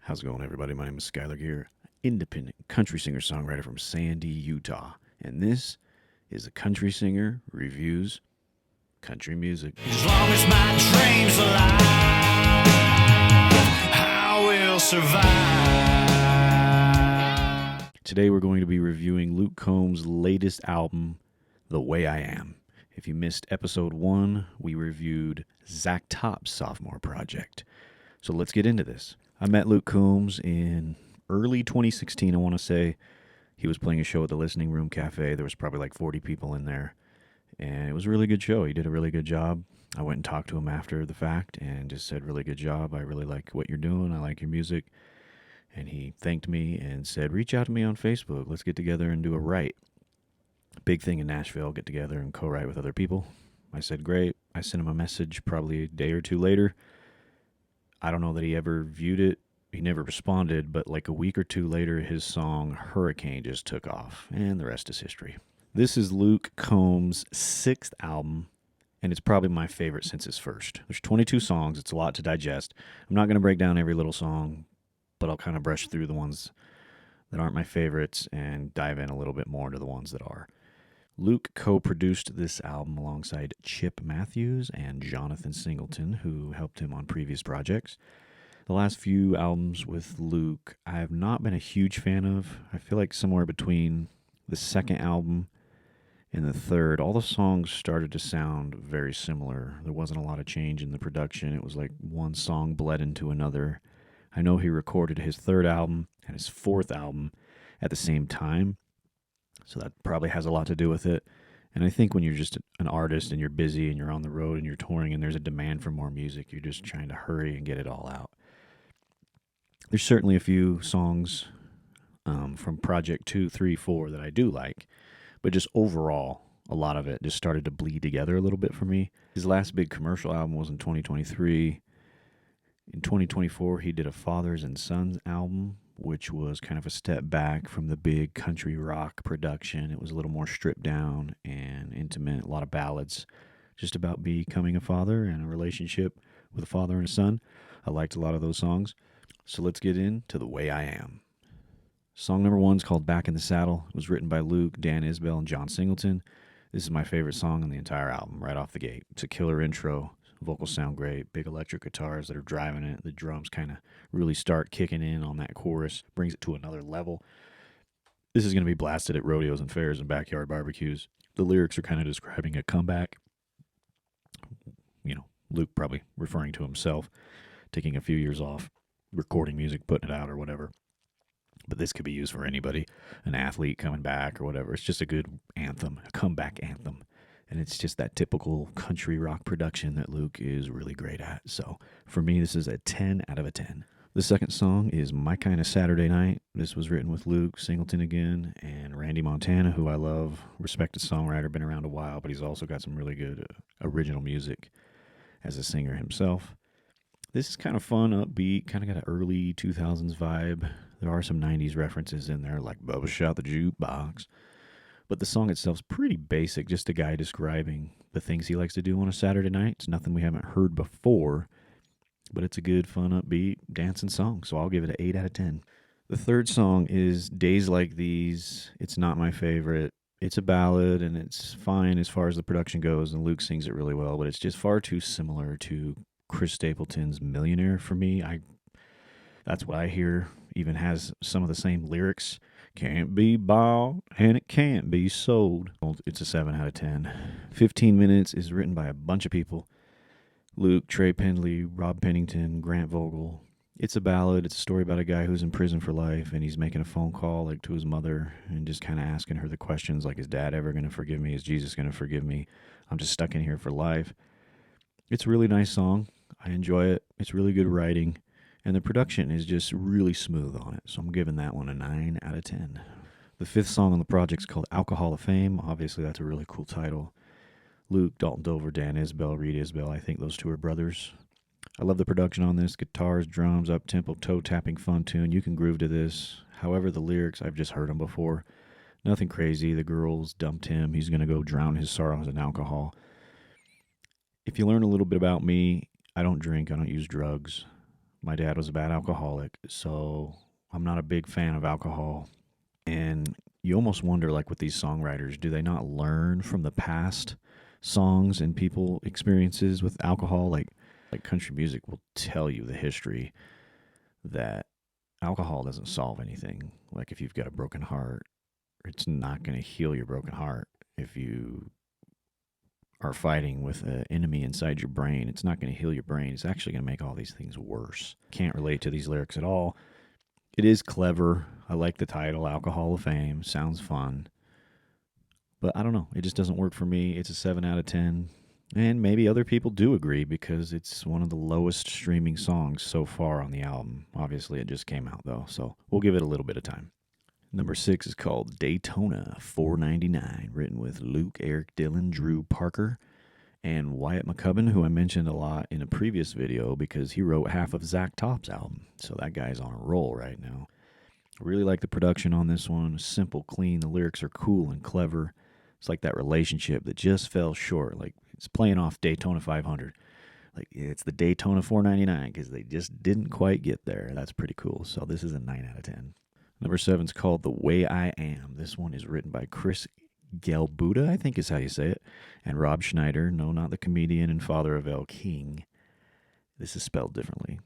How's it going, everybody? My name is Skylar Geer, independent country singer-songwriter from Sandy, Utah. And this is a country singer reviews country music. As long as my dream's alive, I will survive. Today we're going to be reviewing Luke Combs' latest album, The Way I Am. If you missed episode 1, we reviewed Zach Top's sophomore project. So let's get into this. I met Luke Combs in early 2016, I want to say. He was playing a show at the Listening Room Cafe. There was probably like 40 people in there. And it was a really good show. He did a really good job. I went and talked to him after the fact and just said, really good job. I really like what you're doing. I like your music. And he thanked me and said, reach out to me on Facebook. Let's get together and do a write. Big thing in Nashville, get together and co-write with other people. I said, great. I sent him a message probably a day or two later. I don't know that he ever viewed it. He never responded, but like a week or two later, his song Hurricane just took off, and the rest is history. This is Luke Combs' 6th album, and it's probably my favorite since his first. There's 22 songs. It's a lot to digest. I'm not going to break down every little song, but I'll kind of brush through the ones that aren't my favorites and dive in a little bit more to the ones that are. Luke co-produced this album alongside Chip Matthews and Jonathan Singleton, who helped him on previous projects. The last few albums with Luke, I have not been a huge fan of. I feel like somewhere between the second album and the third, all the songs started to sound very similar. There wasn't a lot of change in the production. It was like one song bled into another. I know he recorded his third album and his fourth album at the same time, so that probably has a lot to do with it. And I think when you're just an artist and you're busy and you're on the road and you're touring and there's a demand for more music, you're just trying to hurry and get it all out. There's certainly a few songs from Project 2, 3, 4 that I do like, but just overall, a lot of it just started to bleed together a little bit for me. His last big commercial album was in 2023. In 2024, he did a Fathers and Sons album, which was kind of a step back from the big country rock production. It was a little more stripped down and intimate, a lot of ballads just about becoming a father and a relationship with a father and a son. I liked a lot of those songs. So let's get into The Way I Am. Song number 1 is called Back in the Saddle. It was written by Luke, Dan Isbell, and John Singleton. This is my favorite song on the entire album, right off the gate. It's a killer intro. Vocals sound great. Big electric guitars that are driving it. The drums kind of really start kicking in on that chorus. Brings it to another level. This is going to be blasted at rodeos and fairs and backyard barbecues. The lyrics are kind of describing a comeback. You know, Luke probably referring to himself, taking a few years off, recording music, putting it out or whatever. But this could be used for anybody, an athlete coming back or whatever. It's just a good anthem, a comeback anthem. And it's just that typical country rock production that Luke is really great at. So for me, this is a 10 out of a 10. The second song is My Kind of Saturday Night. This was written with Luke Singleton again and Randy Montana, who I love, respected songwriter, been around a while, but he's also got some really good original music as a singer himself. This is kind of fun, upbeat, kind of got an early 2000s vibe. There are some 90s references in there, like Bubba Shot the Jukebox. But the song itself is pretty basic, just a guy describing the things he likes to do on a Saturday night. It's nothing we haven't heard before, but it's a good, fun, upbeat, dancing song, so I'll give it an 8 out of 10. The third song is Days Like These. It's not my favorite. It's a ballad, and it's fine as far as the production goes, and Luke sings it really well, but it's just far too similar to Chris Stapleton's Millionaire for me. That's what I hear. Even has some of the same lyrics. Can't be bought and it can't be sold. It's a 7 out of 10. 15 Minutes is written by a bunch of people. Luke, Trey Pendley, Rob Pennington, Grant Vogel. It's a ballad. It's a story about a guy who's in prison for life, and he's making a phone call like to his mother and just kind of asking her the questions like, is Dad ever going to forgive me? Is Jesus going to forgive me? I'm just stuck in here for life. It's a really nice song. I enjoy it. It's really good writing. And the production is just really smooth on it. So I'm giving that one a 9 out of 10. The fifth song on the project is called Alcohol of Fame. Obviously, that's a really cool title. Luke, Dalton Dover, Dan Isbell, Reed Isbell. I think those two are brothers. I love the production on this. Guitars, drums, up-tempo, toe-tapping fun tune. You can groove to this. However, the lyrics, I've just heard them before. Nothing crazy. The girls dumped him. He's going to go drown his sorrows in alcohol. If you learn a little bit about me, I don't drink. I don't use drugs. My dad was a bad alcoholic, so I'm not a big fan of alcohol. And you almost wonder, like with these songwriters, do they not learn from the past songs and people experiences with alcohol? Like country music will tell you the history that alcohol doesn't solve anything. Like if you've got a broken heart, it's not going to heal your broken heart. If you are fighting with an enemy inside your brain, it's not going to heal your brain. It's actually going to make all these things worse. Can't relate to these lyrics at all. It is clever. I like the title, Alcohol of Fame. Sounds fun. But I don't know. It just doesn't work for me. It's a 7 out of 10. And maybe other people do agree because it's one of the lowest streaming songs so far on the album. Obviously, it just came out, though, so we'll give it a little bit of time. Number 6 is called Daytona 499, written with Luke, Eric Dillon, Drew Parker, and Wyatt McCubbin, who I mentioned a lot in a previous video because he wrote half of Zach Top's album. So that guy's on a roll right now. I really like the production on this one. Simple, clean. The lyrics are cool and clever. It's like that relationship that just fell short. Like it's playing off Daytona 500. Like it's the Daytona 499 because they just didn't quite get there. That's pretty cool. So this is a 9 out of 10. Number 7 is called The Way I Am. This one is written by Chris Gelbuda, I think is how you say it, and Rob Schneider. No, not the comedian and father of Elle King. This is spelled differently.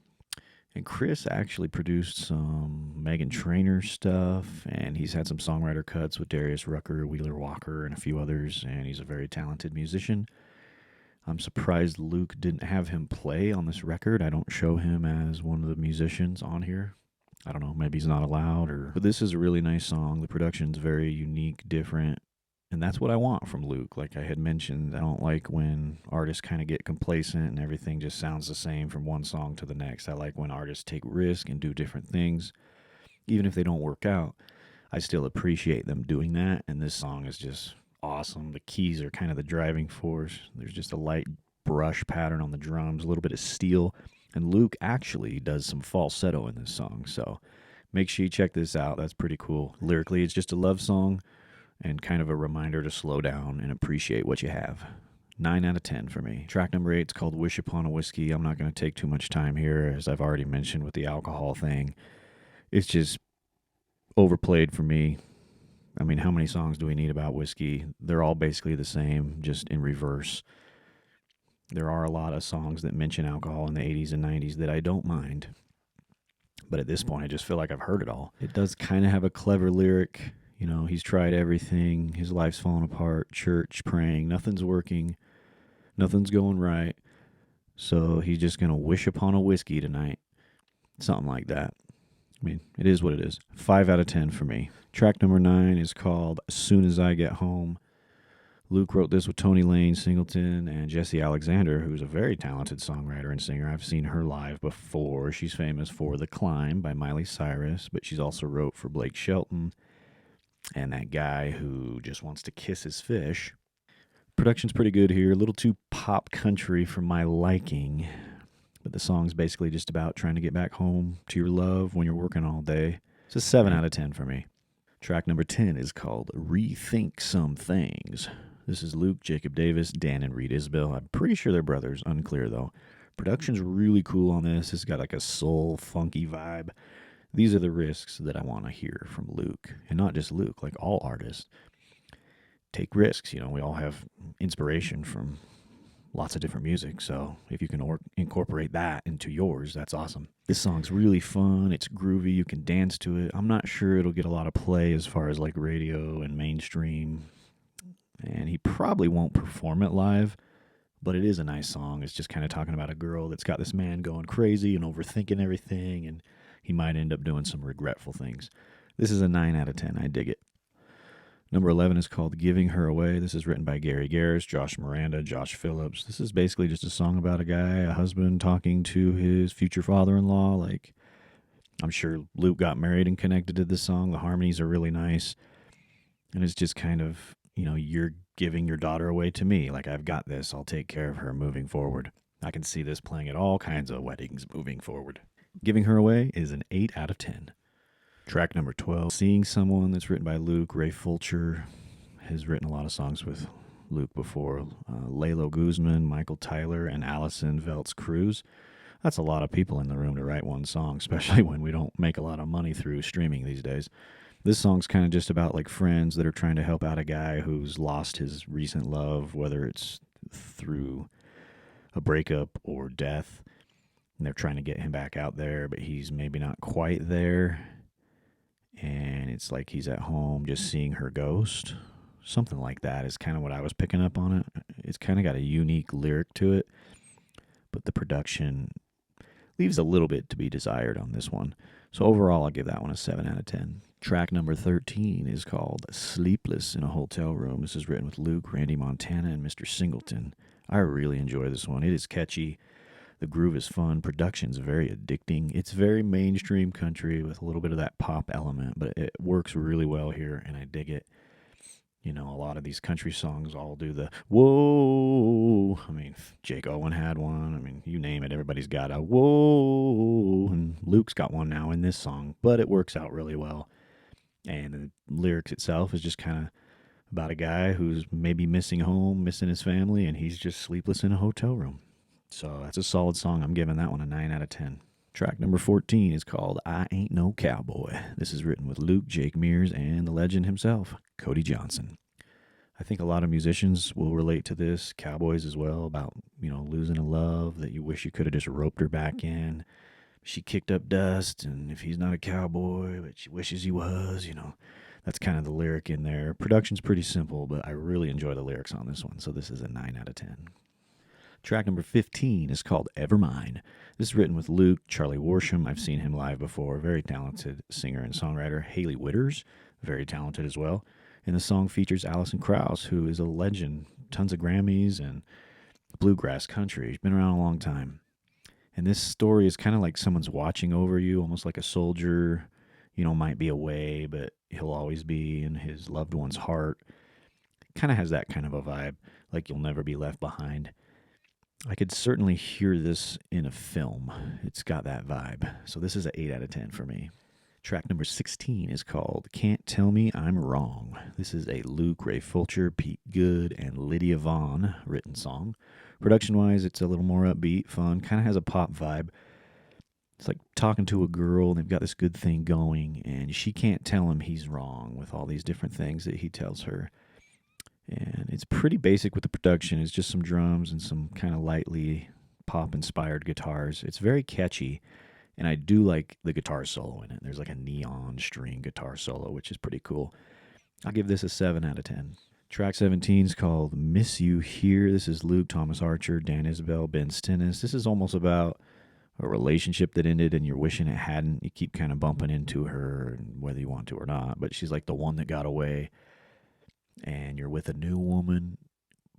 And Chris actually produced some Meghan Trainor stuff, and he's had some songwriter cuts with Darius Rucker, Wheeler Walker, and a few others, and he's a very talented musician. I'm surprised Luke didn't have him play on this record. I don't show him as one of the musicians on here. I don't know, maybe he's not allowed, but this is a really nice song. The production's very unique, different, and that's what I want from Luke. Like I had mentioned, I don't like when artists kind of get complacent and everything just sounds the same from one song to the next. I like when artists take risk and do different things. Even if they don't work out, I still appreciate them doing that, and this song is just awesome. The keys are kind of the driving force. There's just a light brush pattern on the drums, a little bit of steel. And Luke actually does some falsetto in this song, so make sure you check this out. That's pretty cool. Lyrically, it's just a love song and kind of a reminder to slow down and appreciate what you have. 9 out of 10 for me. Track number 8 is called Wish Upon a Whiskey. I'm not going to take too much time here, as I've already mentioned with the alcohol thing. It's just overplayed for me. I mean, how many songs do we need about whiskey? They're all basically the same, just in reverse. There are a lot of songs that mention alcohol in the 80s and 90s that I don't mind. But at this point, I just feel like I've heard it all. It does kind of have a clever lyric. You know, he's tried everything. His life's falling apart. Church, praying. Nothing's working. Nothing's going right. So he's just going to wish upon a whiskey tonight. Something like that. I mean, it is what it is. 5 out of 10 for me. Track number 9 is called As Soon as I Get Home. Luke wrote this with Tony Lane Singleton and Jesse Alexander, who's a very talented songwriter and singer. I've seen her live before. She's famous for The Climb by Miley Cyrus, but she's also wrote for Blake Shelton and that guy who just wants to kiss his fish. Production's pretty good here. A little too pop country for my liking, but the song's basically just about trying to get back home to your love when you're working all day. It's a 7 out of 10 for me. Track number 10 is called Rethink Some Things. This is Luke, Jacob Davis, Dan, and Reed Isbell. I'm pretty sure they're brothers. Unclear, though. Production's really cool on this. It's got like a soul, funky vibe. These are the risks that I want to hear from Luke. And not just Luke, like all artists. Take risks. You know, we all have inspiration from lots of different music. So if you can incorporate that into yours, that's awesome. This song's really fun. It's groovy. You can dance to it. I'm not sure it'll get a lot of play as far as like radio and mainstream. And he probably won't perform it live, but it is a nice song. It's just kind of talking about a girl that's got this man going crazy and overthinking everything, and he might end up doing some regretful things. This is a 9 out of 10. I dig it. Number 11 is called Giving Her Away. This is written by Gary Garris, Josh Miranda, Josh Phillips. This is basically just a song about a guy, a husband, talking to his future father-in-law. Like, I'm sure Luke got married and connected to this song. The harmonies are really nice, and it's just kind of, you know, you're giving your daughter away to me. Like, I've got this. I'll take care of her moving forward. I can see this playing at all kinds of weddings moving forward. Giving Her Away is an 8 out of 10. Track number 12, Seeing Someone. That's written by Luke. Ray Fulcher has written a lot of songs with Luke before. Lalo Guzman, Michael Tyler, and Allison Veltz Cruz. That's a lot of people in the room to write one song, especially when we don't make a lot of money through streaming these days. This song's kind of just about like friends that are trying to help out a guy who's lost his recent love, whether it's through a breakup or death. And they're trying to get him back out there, but he's maybe not quite there. And it's like he's at home just seeing her ghost. Something like that is kind of what I was picking up on it. It's kind of got a unique lyric to it, but the production leaves a little bit to be desired on this one. So overall, I'll give that one a 7 out of 10. Track number 13 is called Sleepless in a Hotel Room. This is written with Luke, Randy Montana, and Mr. Singleton. I really enjoy this one. It is catchy. The groove is fun. Production's very addicting. It's very mainstream country with a little bit of that pop element, but it works really well here, and I dig it. You know, a lot of these country songs all do the whoa. I mean, Jake Owen had one. I mean, you name it, everybody's got a whoa. And Luke's got one now in this song, but it works out really well. And the lyrics itself is just kind of about a guy who's maybe missing home, missing his family, and he's just sleepless in a hotel room. So that's a solid song. I'm giving that one a 9 out of 10. Track number 14 is called I Ain't No Cowboy. This is written with Luke, Jake Mears, and the legend himself, Cody Johnson. I think a lot of musicians will relate to this, cowboys as well, about, losing a love that you wish you could have just roped her back in. She kicked up dust, and if he's not a cowboy, but she wishes he was, that's kind of the lyric in there. Production's pretty simple, but I really enjoy the lyrics on this one, so this is a 9 out of 10. Track number 15 is called Evermine. This is written with Luke, Charlie Worsham. I've seen him live before. Very talented singer and songwriter. Haley Witters, very talented as well. And the song features Alison Krauss, who is a legend. Tons of Grammys and bluegrass country. She's been around a long time. And this story is kind of like someone's watching over you, almost like a soldier, might be away, but he'll always be in his loved one's heart. Kind of has that kind of a vibe, like you'll never be left behind. I could certainly hear this in a film. It's got that vibe. So this is an 8 out of 10 for me. Track number 16 is called Can't Tell Me I'm Wrong. This is a Luke, Ray Fulcher, Pete Good, and Lydia Vaughn written song. Production-wise, it's a little more upbeat, fun, kind of has a pop vibe. It's like talking to a girl, and they've got this good thing going, and she can't tell him he's wrong with all these different things that he tells her. And it's pretty basic with the production. It's just some drums and some kind of lightly pop-inspired guitars. It's very catchy, and I do like the guitar solo in it. There's like a neon string guitar solo, which is pretty cool. I'll give this a 7 out of 10. Track 17 is called Miss You Here. This is Luke, Thomas Archer, Dan Isabel, Ben Stennis. This is almost about a relationship that ended and you're wishing it hadn't. You keep kind of bumping into her, whether you want to or not, but she's like the one that got away. And you're with a new woman,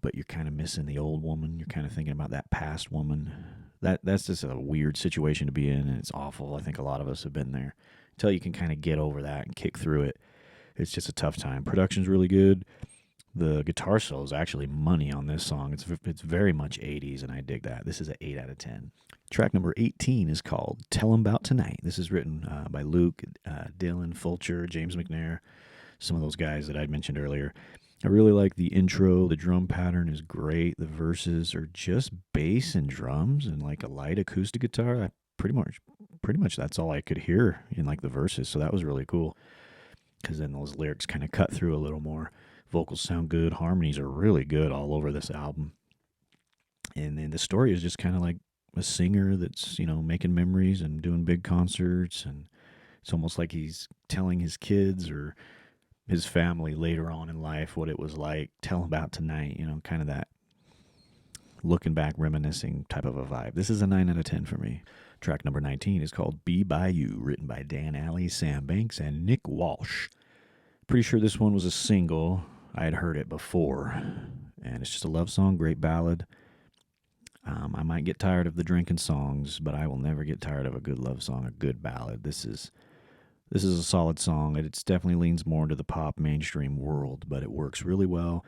but you're kind of missing the old woman. You're kind of thinking about that past woman. That's just a weird situation to be in, and it's awful. I think a lot of us have been there. Until you can kind of get over that and kick through it, it's just a tough time. Production's really good. The guitar solo is actually money on this song. It's very much 80s, and I dig that. This is an 8 out of 10. Track number 18 is called Tell 'Em About Tonight. This is written by Luke, Dylan, Fulcher, James McNair, some of those guys that I'd mentioned earlier. I really like the intro. The drum pattern is great. The verses are just bass and drums and like a light acoustic guitar. Pretty much that's all I could hear in like the verses. So that was really cool because then those lyrics kind of cut through a little more. Vocals sound good. Harmonies are really good all over this album. And then the story is just kind of like a singer that's, making memories and doing big concerts. And it's almost like he's telling his kids or his family later on in life what it was like. Tell about tonight, kind of that looking back, reminiscing type of a vibe. This is a 9 out of 10 for me. Track number 19 is called Be By You, written by Dan Alley, Sam Banks, and Nick Walsh. Pretty sure this one was a single. I had heard it before, and it's just a love song, great ballad. I might get tired of the drinking songs, but I will never get tired of a good love song, a good ballad. This is a solid song. It definitely leans more into the pop mainstream world, but it works really well.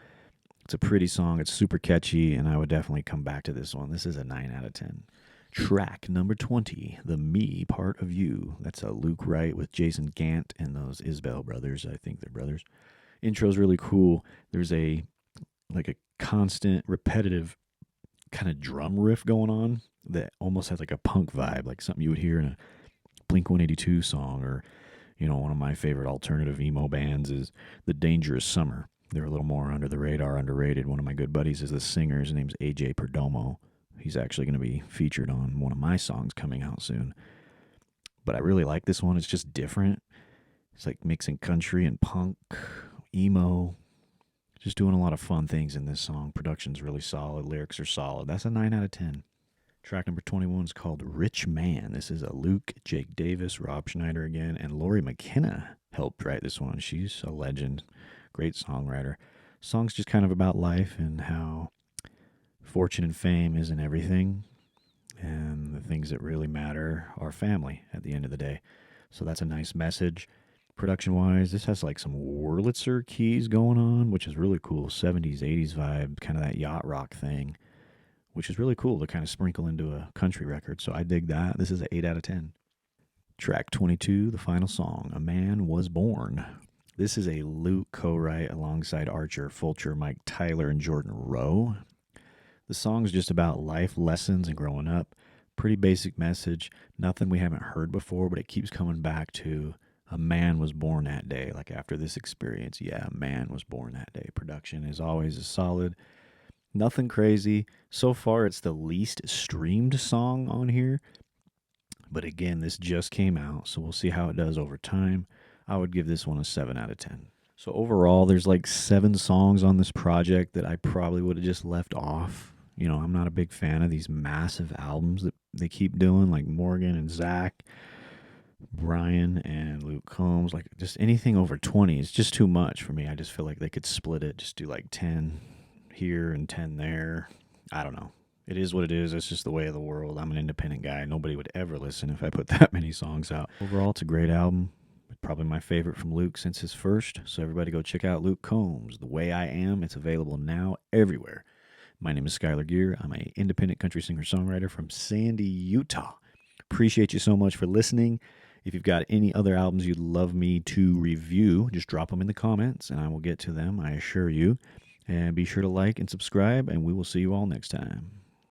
It's a pretty song. It's super catchy, and I would definitely come back to this one. This is a 9 out of 10. Track number 20, The Me Part of You. That's a Luke Wright with Jason Gant and those Isbell brothers. I think they're brothers. Intro's really cool. There's a constant, repetitive kind of drum riff going on that almost has like a punk vibe, like something you would hear in a Blink-182 song, or, one of my favorite alternative emo bands is The Dangerous Summer. They're a little more under the radar, underrated. One of my good buddies is the singer. His name's AJ Perdomo. He's actually going to be featured on one of my songs coming out soon. But I really like this one. It's just different. It's like mixing country and punk, emo. Just doing a lot of fun things in this song. Production's really solid. Lyrics are solid. That's a 9 out of 10. Track number 21 is called Rich Man. This is a Luke, Jake Davis, Rob Schneider again, and Lori McKenna helped write this one. She's a legend. Great songwriter. Song's just kind of about life and how fortune and fame isn't everything. And the things that really matter are family at the end of the day. So that's a nice message. Production-wise, this has like some Wurlitzer keys going on, which is really cool. 70s, 80s vibe, kind of that yacht rock thing, which is really cool to kind of sprinkle into a country record. So I dig that. This is an 8 out of 10. Track 22, the final song, A Man Was Born. This is a Luke co-write alongside Archer, Fulcher, Mike Tyler, and Jordan Rowe. The song's just about life lessons and growing up. Pretty basic message. Nothing we haven't heard before, but it keeps coming back to a man was born that day. Like after this experience, yeah, a man was born that day. Production is always a solid. Nothing crazy. So far, it's the least streamed song on here. But again, this just came out, so we'll see how it does over time. I would give this one a 7 out of 10. So overall, there's like 7 songs on this project that I probably would have just left off. I'm not a big fan of these massive albums that they keep doing, like Morgan and Zach, Brian and Luke Combs. Like just anything over 20 is just too much for me. I just feel like they could split it, just do like 10 here and 10 there. I don't know. It is what it is. It's just the way of the world. I'm an independent guy. Nobody would ever listen if I put that many songs out. Overall, it's a great album. Probably my favorite from Luke since his first. So everybody go check out Luke Combs, The Way I Am. It's available now everywhere. My name is Skylar Geer. I'm an independent country singer-songwriter from Sandy, Utah. Appreciate you so much for listening. If you've got any other albums you'd love me to review, just drop them in the comments and I will get to them, I assure you. And be sure to like and subscribe, and we will see you all next time.